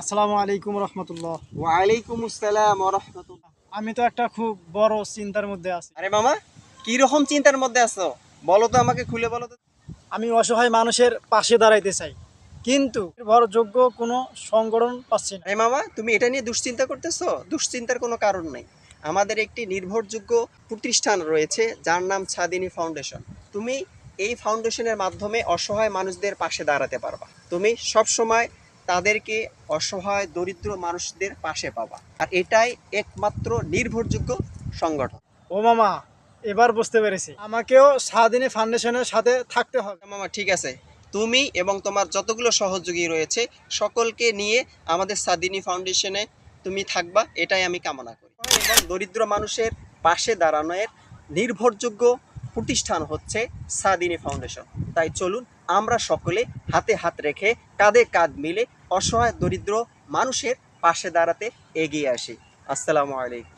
আসসালামু আলাইকুম রহমতুল্লাহ। ওয়ালাইকুম আসসালাম ওয়া রাহমাতুল্লাহ। আমি তো একটা খুব বড় চিন্তার মধ্যে আছি। আরে মামা, কি রকম চিন্তার মধ্যে আছো? বলো তো, আমাকে খুলে বলো তো। আমি অসহায় মানুষের পাশে দাঁড়াইতে চাই, কিন্তু বড় যোগ্য কোনো সংগঠন পাচ্ছি না। আরে মামা, তুমি এটা নিয়ে দুশ্চিন্তা করতেছো? দুশ্চিন্তার কোনো কারণ নেই। আমাদের একটি নির্ভরযোগ্য প্রতিষ্ঠান রয়েছে যার নাম ছাদিনী ফাউন্ডেশন। তুমি এই ফাউন্ডেশনের মাধ্যমে অসহায় মানুষদের পাশে দাঁড়াতে পারবা। তুমি সব সময় তাদেরকে, অসহায় দরিদ্র মানুষদের পাশে পাবা। আর এটাই একমাত্র নির্ভরযোগ্য সংগঠন। ও মামা, এবার বুঝতে পেরেছি, আমাকেও স্বাধীনী ফাউন্ডেশনের সাথে থাকতে হবে। মামা ঠিক আছে, তুমি এবং তোমার যতগুলো সহযোগী রয়েছে সকলকে নিয়ে আমাদের সাদিনী ফাউন্ডেশনে তুমি থাকবা, এটাই আমি কামনা করি। এবং দরিদ্র মানুষের পাশে দাঁড়ানোর নির্ভরযোগ্য প্রতিষ্ঠান হচ্ছে সাদিনী ফাউন্ডেশন। তাই চলুন আমরা সকলে হাতে হাত রেখে, কাঁধে কাঁধ মিলে অসহায় দরিদ্র মানুষের পাশে দাঁড়াতে এগিয়ে আসি। আসসালামু আলাইকুম।